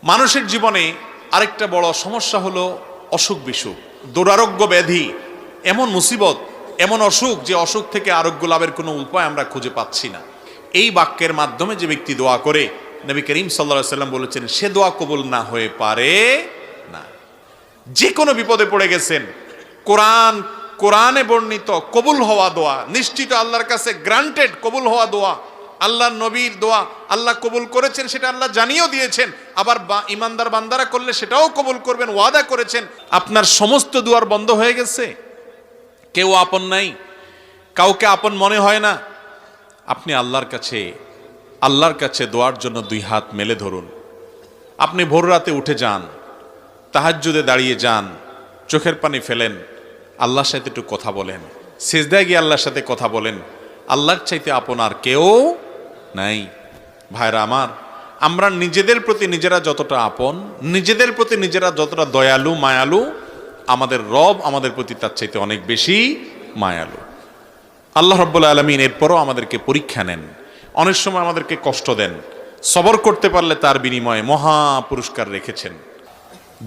মানুষের জীবনে আরেকটা বড় সমস্যা হলো অসুখ বিসুখ, দুরারোগ্য ব্যাধি, এমন মুসিবত, এমন অসুখ যে অসুখ থেকে আরোগ্য লাভের কোনো উপায় আমরা খুঁজে পাচ্ছি না। এই বাক্যের মাধ্যমে যে ব্যক্তি দোয়া করে, নবী করিম সাল্লাল্লাহু আলাইহি সাল্লাম বলেছেন সে দোয়া কবুল না হয়ে পারে না। যে কোনো বিপদে পড়ে গেছেন, কোরআনে বর্ণিত কবুল হওয়া দোয়া, নিশ্চিত আল্লাহর কাছে গ্রান্টেড কবুল হওয়া দোয়া, আল্লাহর নবীর দোয়া আল্লাহ কবুল করেছেন, সেটা আল্লাহ জানিয়েও দিয়েছেন। আবার ইমানদার বান্দারা করলে সেটাও কবুল করবেন, ওয়াদা করেছেন। আপনার সমস্ত দুয়ার বন্ধ হয়ে গেছে, কেউ আপন নাই, কাউকে আপন মনে হয় না, আপনি আল্লাহর কাছে দোয়ার জন্য দুই হাত মেলে ধরুন। আপনি ভোর রাতে উঠে যান, তাহাজ্জুদে দাঁড়িয়ে যান, চোখের পানি ফেলেন, আল্লাহর সাথে একটু কথা বলেন, সিজদায় গিয়ে আল্লাহর সাথে কথা বলেন। আল্লাহর চাইতে আপন আর কেউ নাই। ভাইরা আমার, আমরা নিজেদের প্রতি নিজেরা যতটা আপন, নিজেদের প্রতি নিজেরা যতটা দয়ালু মায়ালু, আমাদের রব আমাদের প্রতি তার চাইতে অনেক বেশি মায়ালু। আল্লাহ রাব্বুল আলামিন এরপরও আমাদেরকে পরীক্ষা নেন, অনেক সময় আমাদেরকে কষ্ট দেন, সবর করতে পারলে তার বিনিময়ে মহা পুরস্কার রেখেছেন।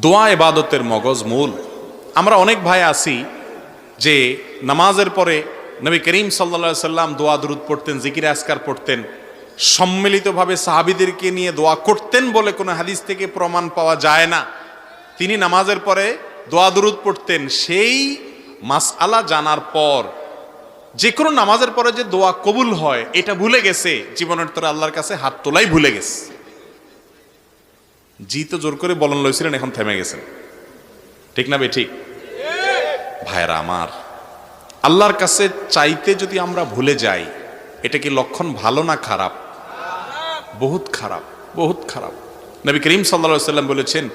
দোয়া ইবাদতের মগজ মূল। আমরা অনেক ভাই আছি যে নামাজের পরে নবী করিম সাল্লাল্লাহু আলাইহি সাল্লাম দোয়া দুরূদ পড়তেন, জিকির আজকার পড়তেন, সম্মিলিতভাবে সাহাবীদেরকে নিয়ে দোয়া করতেন বলে কোনো হাদিস থেকে প্রমাণ পাওয়া যায় না। তিনি নামাজের পরে দোয়া দুরূদ পড়তেন। সেই মাসআলা জানার পর যে কোনো নামাজের পরে যে দোয়া কবুল হয় এটা ভুলে গেছে, জীবনের তোরা আল্লাহর কাছে হাত তোলাই ভুলে গেছে। জি তো জোর করে বলন লইছিলেন, এখন থেমে গেছেন, ঠিক না বে ঠিক? ভাইরা আমার, আল্লাহর কাছে চাইতে যদি আমরা ভুলে যাই, এটা কি লক্ষণ ভালো না খারাপ? বহুত খারাপ, বহুত খারাপ। নবী করিম সাল্লাল্লাহু আলাইহি সাল্লাম বলেছেন,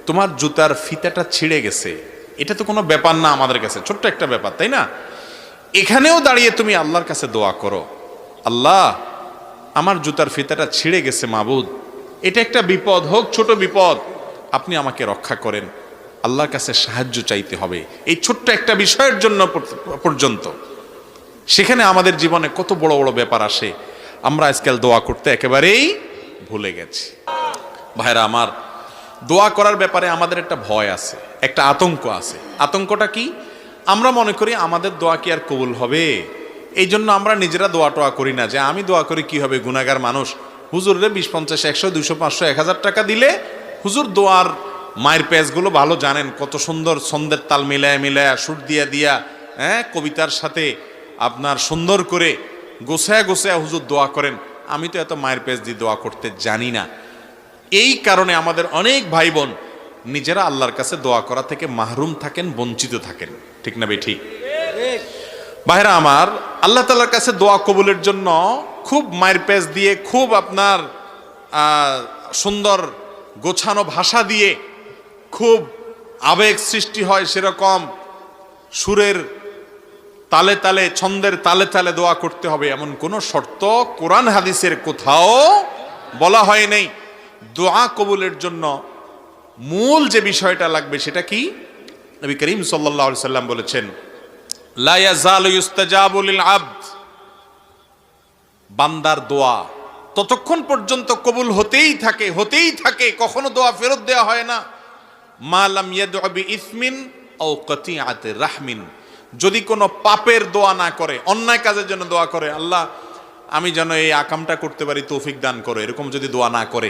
তোমার জুতার ফিতাটা ছিঁড়ে গেছে, এটা তো কোনো ব্যাপার না আমাদের কাছে, ছোট্ট একটা ব্যাপার, তাই না? এখানেও দাঁড়িয়ে তুমি আল্লাহর কাছে দোয়া করো, আল্লাহ আমার জুতার ফিতাটা ছিঁড়ে গেছে মাবুদ, এটা একটা বিপদ, হোক ছোট বিপদ, আপনি আমাকে রক্ষা করেন। আল্লাহর কাছে সাহায্য চাইতে হবে এই ছোট্ট একটা বিষয়ের জন্য পর্যন্ত। সেখানে আমাদের জীবনে কত বড় বড় ব্যাপার আসে, আমরা আজকাল দোয়া করতে একেবারেই ভুলে গেছি। ভাইরা আমার, দোয়া করার ব্যাপারে আমাদের একটা ভয় আছে, একটা আতঙ্ক আছে। আতঙ্কটা কি? আমরা মনে করি আমাদের দোয়া কি আর কবুল হবে, এই জন্য আমরা নিজেরা দোয়া টোয়া করি না, যে আমি দোয়া করি কি হবে, গুনাহগার মানুষ, হুজুরে 20, 50, 100, 200, 500, 1000 টাকা দিলে হুজুর দোয়ার মায়ের পেজগুলো ভালো জানেন, কত সুন্দর ছন্দের তাল মিলায়া মিলায়া সুর দিয়া দিয়া, কবিতার সাথে আপনার সুন্দর করে গোছায়া গোছায়া হুজুর দোয়া করেন। আমি তো এত মায়ের পেজ দিয়ে দোয়া করতে জানি না। এই কারণে আমাদের অনেক ভাই বোন নিজেরা আল্লাহর কাছে দোয়া করা থেকে মাহরুম থাকেন, বঞ্চিত থাকেন, ঠিক না বে ঠিক? ভাইরা আমার, আল্লাহ তাআলার কাছে দোয়া কবুলের জন্য খুব মায়ের পেজ দিয়ে, খুব আপনার সুন্দর গোছানো ভাষা দিয়ে, খুব আবেগ সৃষ্টি হয় সেরকম সুরের তালে তালে, ছন্দের তালে তালে দোয়া করতে হবে, এমন কোন শর্ত কোরআন হাদিসের কোথাও বলা হয় নাই। দোয়া কবুলের জন্য মূল যে বিষয়টা লাগবে সেটা কি? নবী করিম সাল্লাল্লাহু আলাইহি সাল্লাম বলেছেন, লা ইয়াজালু ইউস্তাজাবু লিল আবদ, বান্দার দোয়া ততক্ষণ পর্যন্ত কবুল হতেই থাকে, কখনো দোয়া ফেরত দেওয়া হয় না। মা লাম ইয়াদউ বিইসমিন আও কাতিআতি রাহমিন, যদি কোনো পাপের দোয়া না করে, অন্যায় কাজের জন্য দোয়া করে, আল্লাহ আমি যেন এই আকামটা করতে পারি তৌফিক দান করো, এরকম যদি দোয়া না করে,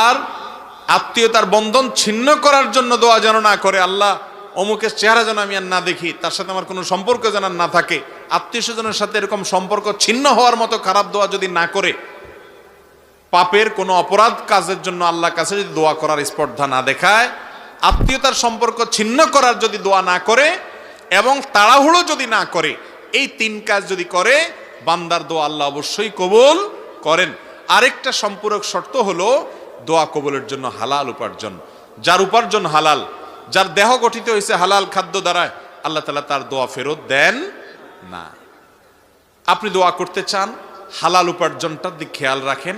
আর আত্মীয়তার বন্ধন ছিন্ন করার জন্য দোয়া যেন না করে, আল্লাহ অমুকের চেহারা যেন আমি আর না দেখি, তার সাথে আমার কোনো সম্পর্ক যেন না থাকে, আত্মীয় স্বজনের সাথে এরকম সম্পর্ক ছিন্ন হওয়ার মতো খারাপ দোয়া যদি না করে, পাপের কোনো অপরাধ কাজের জন্য আল্লাহর কাছে যদি দোয়া করার স্পর্ধা না দেখায়, আত্মীয়তার সম্পর্ক ছিন্ন করার যদি দোয়া না করে, এবং তাড়াহুড়ো যদি না করে, এই 3 কাজ যদি করে, বান্দার দোয়া আল্লাহ অবশ্যই কবুল করেন। আরেকটা সম্পূরক শর্ত হলো দোয়া কবুলের জন্য হালাল উপার্জন। যার উপার্জন হালাল, যার দেহ গঠিত হয়েছে হালাল খাদ্য দ্বারা, আল্লাহ তাআলা তার দোয়া ফেরত দেন না। আপনি দোয়া করতে চান, হালাল উপার্জনটার দিকে খেয়াল রাখেন।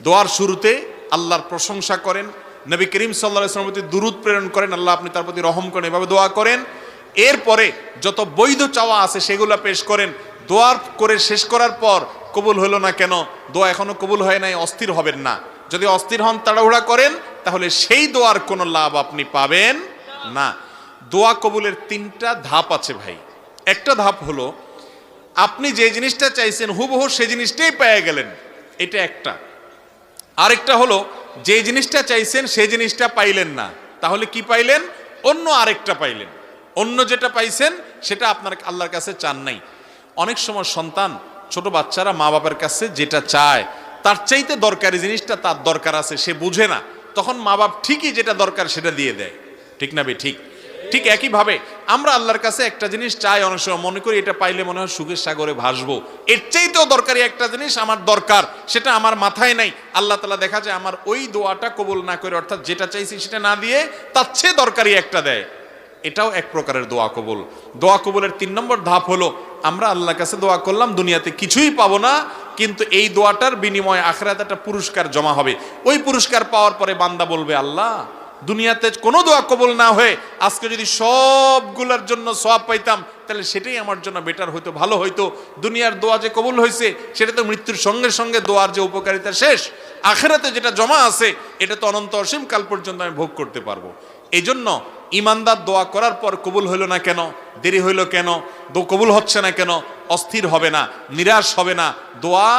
দোয়ার শুরুতে আল্লাহর প্রশংসা করেন, নবী করিম সাল্লাল্লাহু আলাইহি ওয়াসাল্লামের প্রতি দুরূদ প্রেরণ করেন, আল্লাহ আপনি তার প্রতি রহম করেন, এভাবে দোয়া করেন। এরপরে যত বৈধ চাওয়া আছে সেগুলো পেশ করেন। দোয়ার করে শেষ করার পর কবুল হলো না কেন, দোয়া এখনো কবুল হয় নাই, অস্থির হবেন না। যদি অস্থির হন, তাড়াহুড়া করেন, তাহলে সেই দোয়ার কোনো লাভ আপনি পাবেন না। দোয়া কবুলের 3টা ধাপ আছে ভাই। একটা ধাপ হলো আপনি যে জিনিসটা চাইছেন হুবহু সেই জিনিসটাই পেয়ে গেলেন, এটা একটা। আরেকটা হলো যে জিনিসটা চাইছেন সেই জিনিসটা পাইলেন না, তাহলে কি পাইলেন? অন্য আরেকটা পাইলেন। অন্য যেটা পাইছেন সেটা আপনার আল্লাহর কাছে চান নাই। অনেক সময় সন্তান, ছোট বাচ্চারা মা বাবার কাছে যেটা চায় তার চাইতে দরকারি জিনিসটা তার দরকার আছে, সে বুঝে না, তখন মা বাপ ঠিকই যেটা দরকার সেটা দিয়ে দেয়, ঠিক না বে ঠিক? ঠিক একইভাবে আমরা আল্লাহর কাছে একটা জিনিস চাই, অনেক সময় মনে করি এটা পাইলে মনে হয় সুখের সাগরে ভাসবো, এর চাইতেও দরকারি একটা জিনিস আমার দরকার, সেটা আমার মাথায় নাই। আল্লাহ তাআলা দেখা যায় আমার ওই দোয়াটা কবুল না করে, অর্থাৎ যেটা চাইছি সেটা না দিয়ে তার চেয়ে দরকারি একটা দেয়। এটাও এক প্রকারের দোয়া কবুল। দোয়া কবুলের 3 নম্বর ধাপ হলো আমরা আল্লাহর কাছে দোয়া করলাম, দুনিয়াতে কিছুই পাবো না, কিন্তু এই দোয়াটার বিনিময়ে আখিরাতে একটা পুরস্কার জমা হবে। ওই পুরস্কার পাওয়ার পরে বান্দা বলবে, আল্লাহ দুনিয়াতে কোনো দোয়া কবুল না হয়ে আজকে যদি সবগুলোর জন্য সওয়াব পাইতাম তাহলে সেটাই আমার জন্য বেটার হইতো, ভালো হইতো। দুনিয়ার দোয়া যে কবুল হয়েছে সেটা তো মৃত্যুর সঙ্গে সঙ্গে দোয়ার যে উপকারিতা শেষ, আখিরাতে যেটা জমা আছে এটা তো অনন্ত অসীম কাল পর্যন্ত আমি ভোগ করতে পারবো। এই জন্য ইমানদার দোয়া করার পর কবুল হইল না কেন, দেরি হইল কেন, কবুল হচ্ছে না কেন, অস্থির হবে না, নিরাশ হবে না। দোয়া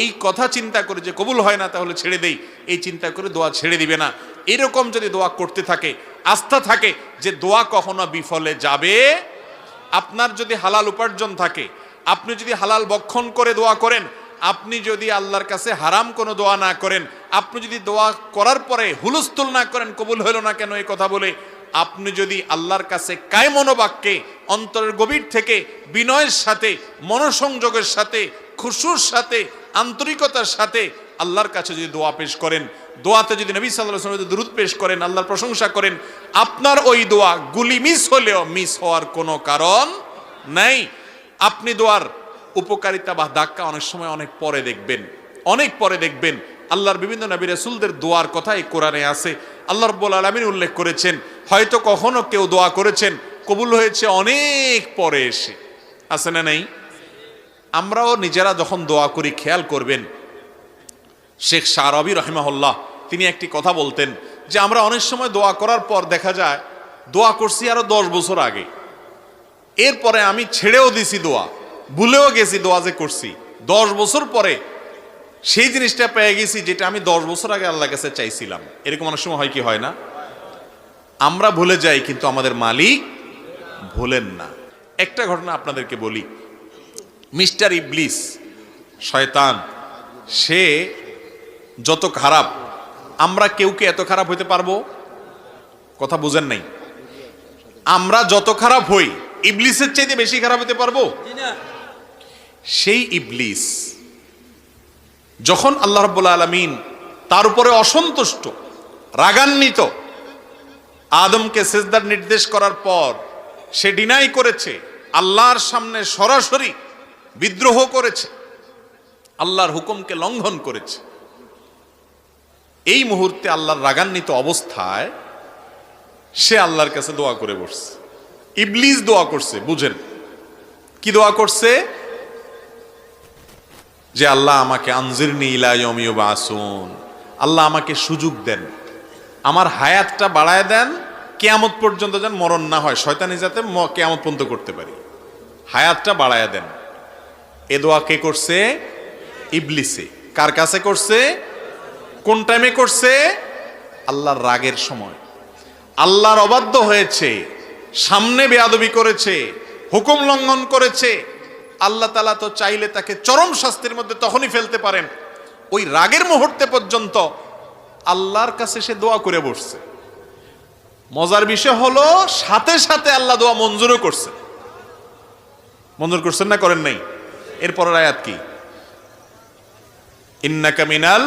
এই কথা চিন্তা করে যে কবুল হয় না তাহলে ছেড়ে দেই, এই চিন্তা করে দোয়া ছেড়ে দিবে না। এরকম যদি দোয়া করতে থাকে, আস্থা থাকে যে দোয়া কখনো বিফলে যাবে। আপনার যদি হালাল উপার্জন থাকে, আপনি যদি হালাল বক্ষণ করে দোয়া করেন, আপনি যদি আল্লাহর কাছে হারাম কোনো দোয়া না করেন, আপনি যদি দোয়া করার পরে হুলস্থুল না করেন কবুল হলো না কেন এই কথা বলে, আপনি যদি আল্লাহর কাছে কায় মনোবাক্যে অন্তরের গভীর থেকে বিনয়ের সাথে, মনোসংযোগের সাথে, খুশুর সাথে, আন্তরিকতার সাথে আল্লাহর কাছে যদি দোয়া পেশ করেন, দোয়াতে যদি নবী সাল্লাল্লাহু আলাইহি ওয়াসাল্লাম দুরূদ পেশ করেন, আল্লাহর প্রশংসা করেন, আপনার ওই দোয়া গুলি মিস হলেও মিস হওয়ার কোনো কারণ নাই। আপনি দোয়ার উপকারিতা বা ধাক্কা অনেক সময় অনেক পরে দেখবেন, অনেক পরে দেখবেন। আল্লাহর বিভিন্ন নবী রাসূলদের দোয়ার কথাই কোরআনে আছে। আল্লাহ রাব্বুল আলামিন উল্লেখ করেছেন, হয়তো কখনো কেউ দোয়া করেছেন কবুল হয়েছে অনেক পরে এসে, আছে না নাই? আমরাও নিজেরা যখন দোয়া করি খেয়াল করবেন, শেখ শাহরবি রাহিমাহুল্লাহ তিনি একটি কথা বলতেন যে আমরা অনেক সময় দোয়া করার পর দেখা যায় দোয়া করছি আরো 10 বছর আগে, এরপরে আমি ছেড়েও দিছি দোয়া, ভুলেও গেছি দোয়া যে করছি, 10 বছর পরে সেই জিনিসটা পেয়ে গেছি যেটা আমি 10 বছর আগে আল্লাহর কাছে চাইছিলাম। এরকম অনেক সময় হয় কি হয় না? আমরা ভুলে যাই কিন্তু আমাদের মালিক ভুলেন না। একটা ঘটনা আপনাদেরকে বলি। মিস্টার ইবলিস, শয়তান, সে যত খারাপ, আমরা কেউ কি এত খারাপ হইতে পারবো? কথা বুঝেন নাই? আমরা যত খারাপ হই ইবলিসের চাইতে বেশি খারাপ হতে পারবো? সেই ইবলিস যখন আল্লাহ রাব্বুল আলামিন তার উপরে অসন্তুষ্ট, রাগান্বিত, আদমকে সিজদার নির্দেশ করার পর সে ডিনাই করেছে, আল্লাহর সামনে সরাসরি বিদ্রোহ করেছে, আল্লাহর হুকুমকে লঙ্ঘন করেছে। এই মুহূর্তে আল্লাহর রাগান্বিত অবস্থায় সে আল্লাহর কাছে দোয়া করে বসছে। ইবলিস দোয়া করছে, বুঝেন কি দোয়া করছে? যে আল্লাহ আমাকে আনজিরনি ইলা ইয়াউমি ইউবআসুন, আল্লাহ আমাকে সুযোগ দেন, আমার হায়াতটা বাড়ায় দেন, কিয়ামত পর্যন্ত যেন মরণ না হয়, শয়তানি যাতে কিয়ামত পর্যন্ত করতে পারি, হায়াতটা বাড়ায় দেন। এ দোয়া কে করছে? ইবলিসে। কার কাছে করছে? কোন টাইমে করছে? আল্লাহর রাগের সময়। আল্লাহর অবাধ্য হয়েছে, সামনে বেয়াদবি করেছে, হুকুম লঙ্ঘন করেছে। আল্লাহ তাআলা তো চাইলে তাকে চরম শাস্তির মধ্যে তখনই ফেলতে পারেন। ওই রাগের মুহূর্তে পর্যন্ত আল্লাহর কাছে সে দোয়া করে বসছে। মজার বিষয় হলো সাথে সাথে আল্লাহ দোয়া মঞ্জুরও করছে। মঞ্জুর করছেন না করেন নাই? এরপরের আয়াত কি? ইন্নাকা মিনাল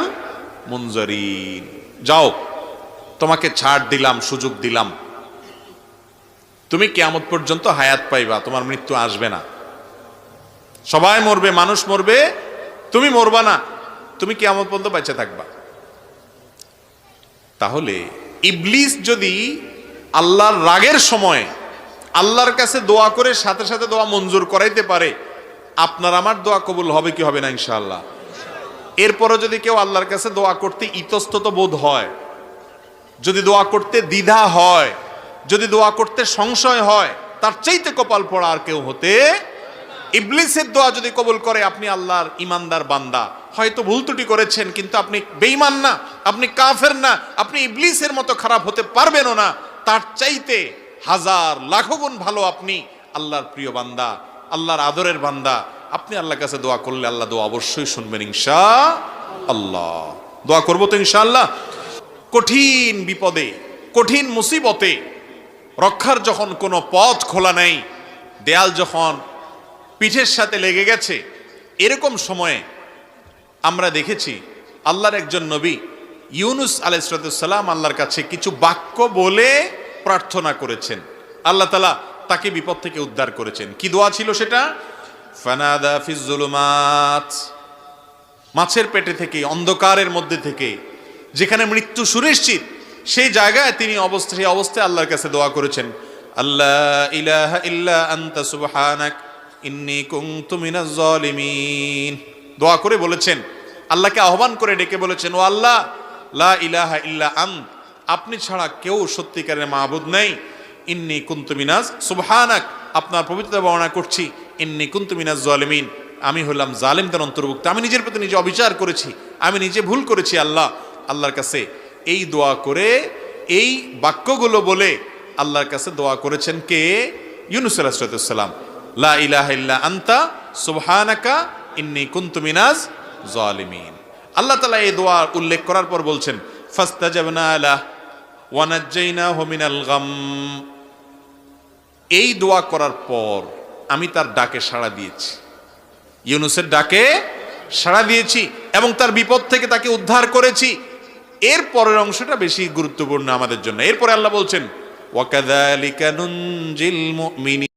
মুনজারিন, যাও তোমাকে ছাড় দিলাম, সুযোগ দিলাম, তুমি কিয়ামত পর্যন্ত হায়াত পাইবা, তোমার মৃত্যু আসবে না। সবাই মরবে, মানুষ মরবে, তুমি মরবা না, তুমি কিয়ামত পর্যন্ত বেঁচে থাকবা। তাহলে ইবলিস যদি আল্লাহর রাগের সময় আল্লাহর কাছে দোয়া করে সাথে সাথে দোয়া মঞ্জুর করাইতে পারে, আপনার আমার দোয়া কবুল হবে কি হবে না? ইনশাআল্লাহ। এরপরও যদি কেউ আল্লাহর কাছে দোয়া করতে ইতস্তত বোধ হয়, যদি দোয়া করতে দ্বিধা হয়, যদি দোয়া করতে সংশয় হয়, তার চাইতে কপাল পড়া আর কেউ হতে। ইবলিসের দোয়া যদি কবুল করে, আপনি আল্লাহর ইমানদার বান্দা, হয়তো ভুল ত্রুটি করেছেন, কিন্তু আপনি বেঈমান না, আপনি কাফের না, আপনি ইবলিসের মতো খারাপ হতে পারবেনও না। তার চাইতে হাজার লাখো গুণ ভালো আপনি আল্লাহর প্রিয় বান্দা, আল্লাহর আদরের বান্দা। আপনি আল্লাহর কাছে দোয়া করলে আল্লাহ দোয়া অবশ্যই শুনবেন ইনশাআল্লাহ। দোয়া করবো তো ইনশাআল্লাহ। কঠিন বিপদে, কঠিন মুসিবতে রক্ষার যখন কোনো পথ খোলা নেই, দেয়াল যখন পিঠের সাথে লেগে গেছে, এরকম সময়ে আমরা দেখেছি আল্লাহর একজন নবী ইউনুস আলাইহিস সালাম আল্লাহর কাছে কিছু বাক্য বলে প্রার্থনা করেছেন। আল্লাহ তাআলা তাকে বিপদ থেকে উদ্ধার করেছেন। কি দোয়া ছিল সেটা? ফানাদা ফিজ জুলুমাত, মাছের পেটে থেকে, অন্ধকারের মধ্যে থেকে, যেখানে মৃত্যু সুনিশ্চিত, সেই জায়গায় তিনি অবস্থায় আল্লাহর কাছে দোয়া করেছেন, আল্লাহ ইলাহা ইল্লা আনতা সুবহানাক ইন্নী কুনতু মিনাজ জালিমিন। দোয়া করে বলেছেন, আল্লাহকে আহ্বান করে ডেকে বলেছেন, ও আল্লাহ, লা ইলাহা ইল্লা আন্ত, আপনি ছাড়া কেউ সত্যিকারের মাবুদ নেই। ইন্নী কুনতু মিনাজ সুবহানাক, আপনার পবিত্রতা বর্ণনা করছি। ইন্নী কুনতু মিনাজ জালিমিন, আমি হলাম জালিমদের অন্তর্ভুক্ত। আমি নিজের প্রতি নিজে অবিচার করেছি, আমি নিজে ভুল করেছি। আল্লাহর কাছে এই দোয়া করে, এই বাক্যগুলো বলে আল্লাহর কাছে দোয়া করেছেন কে? ইউনুস আলাইহিস সালাম। লা ইলাহা ইল্লা আনতা সুবহানাকা ইন্নী কুনতু মিনাজ জালিমিন। আল্লাহ তাআলা এই দোয়া উল্লেখ করার পর বলছেন, ফাস্তাজাবনা লাহু ওয়া নাজ্জাইনাহু মিনাল গাম। এই দোয়া করার পর আমি তার ডাকে সাড়া দিয়েছি, ইউনুসের ডাকে সাড়া দিয়েছি এবং তার বিপদ থেকে তাকে উদ্ধার করেছি। এর পরের অংশটা বেশি গুরুত্বপূর্ণ আমাদের জন্য। এরপরে আল্লাহ বলছেন, ওয়া কাযালিকা নুনজিল মুমিনিন।